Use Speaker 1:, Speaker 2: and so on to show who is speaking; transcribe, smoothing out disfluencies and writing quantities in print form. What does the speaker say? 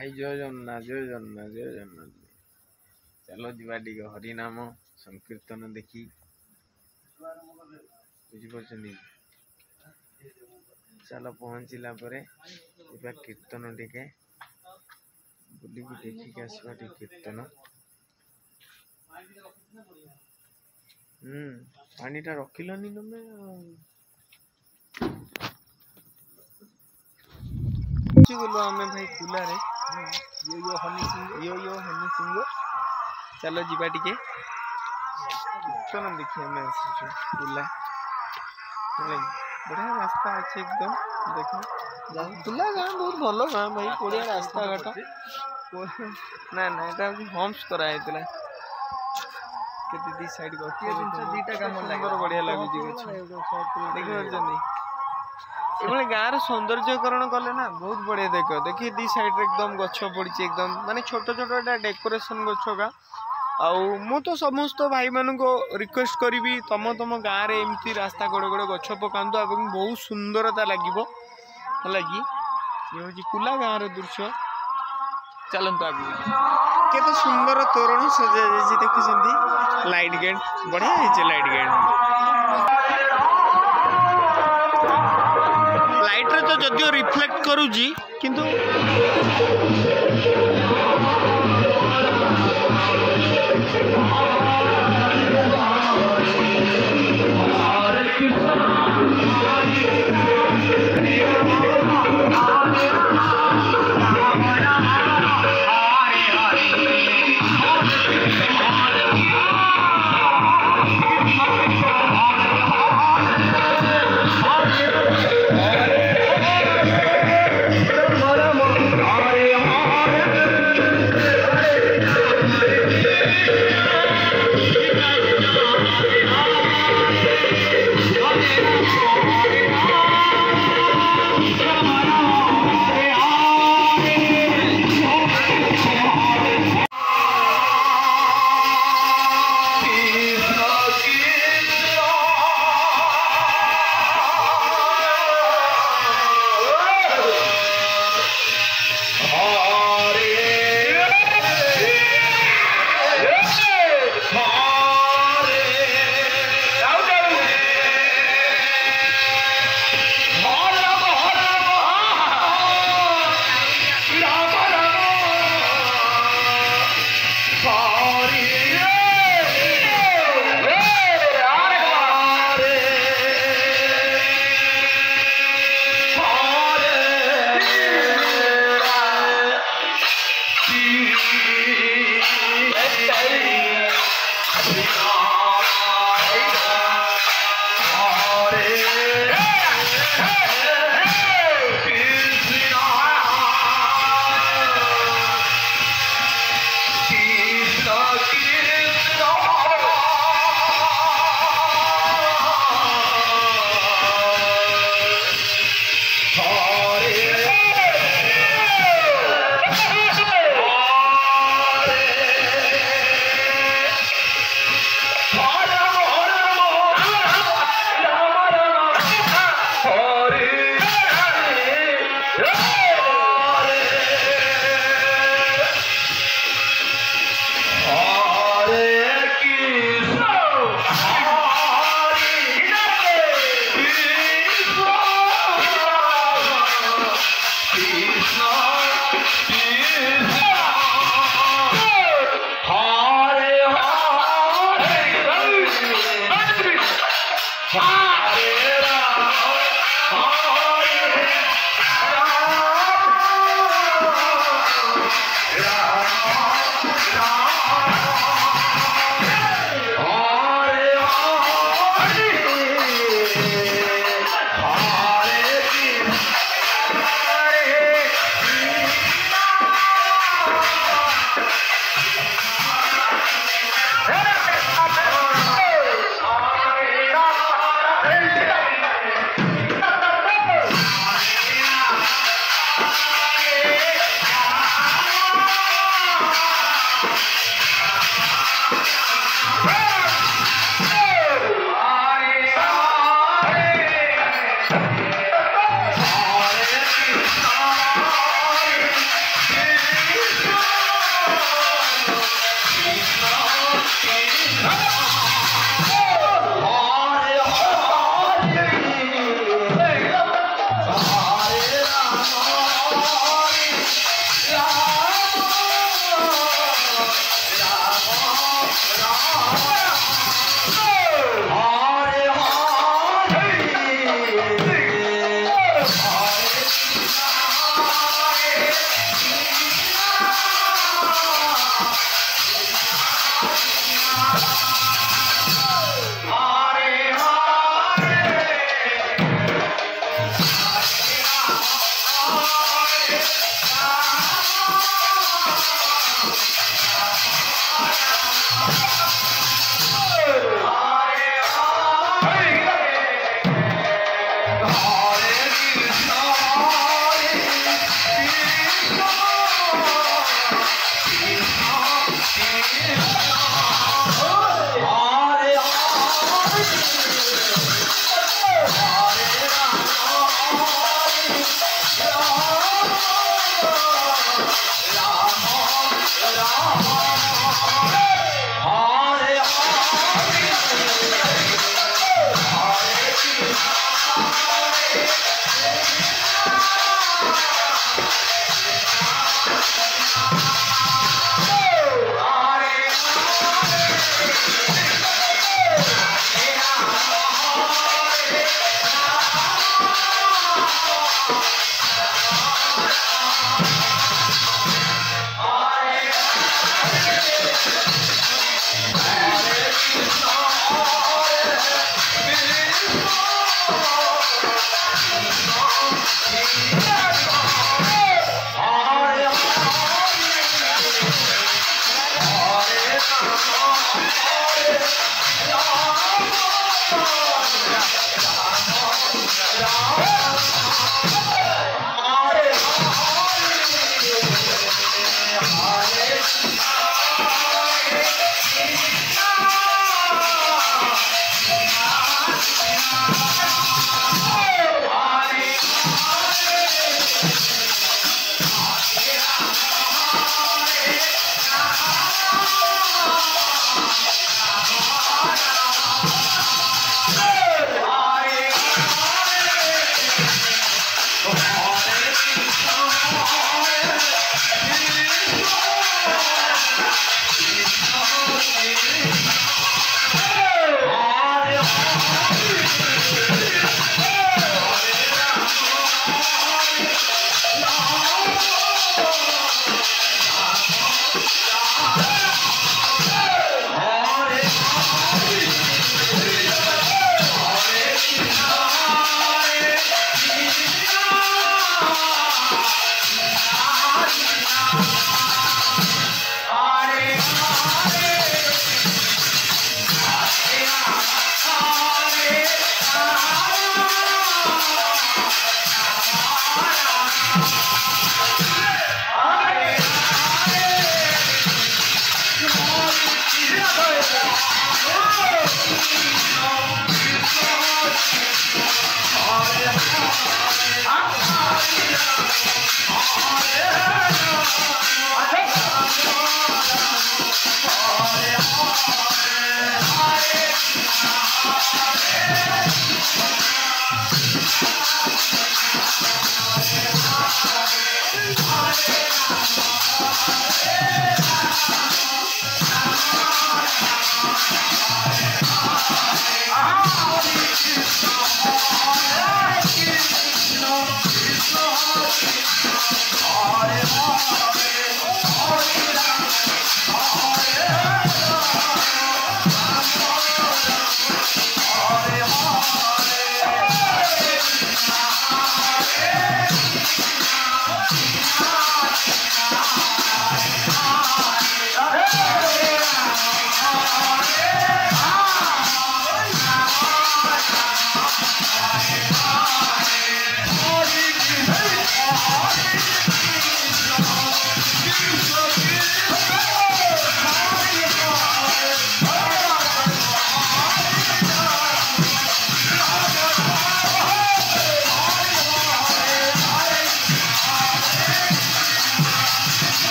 Speaker 1: भाई जय जगन्नाथ जय जगन्नाथ जय जगन्नाथ। चलो जीवा टिके हरिनाम संकीर्तन देखी बुझीपार। चलो पहुँचला कीर्तन टिके बुलिकी देखिक आसवा कीर्तन। पानीटा रखिलनी तुमे बोलो आम भाई कुला रे यो हनी सिंह। चलो जीवा टिके कीर्तन देखिए कुला बढ़िया रास्ता अच्छे एकदम देख कुला गाँ बहुत भल गाँ भाई बढ़िया रास्ता घाट ना ना यहाँ हम्स कराई दी साइड बढ़िया लगुच देखिए ये गाँव सौंदर्यकरण कले ना बहुत बढ़िया देखिए दी साइड एकदम गछ पड़ी एकदम माने छोट छोट डेकोरेशन गछ का मु तो समस्त भाई मान को रिक्वेस्ट करी तम तम गाँव में एमती रास्ता गड़े गड़े गछ पकातु और बहुत सुंदरता लगे है ये हूँ कुला गाँव दृश्य। चलतु आगे केते सुंदर तोरण सजा देखी लाइट गेट बढ़िया है लाइट गेट लाइट रे तो जदियो रिफ्लेक्ट करूजी किंतु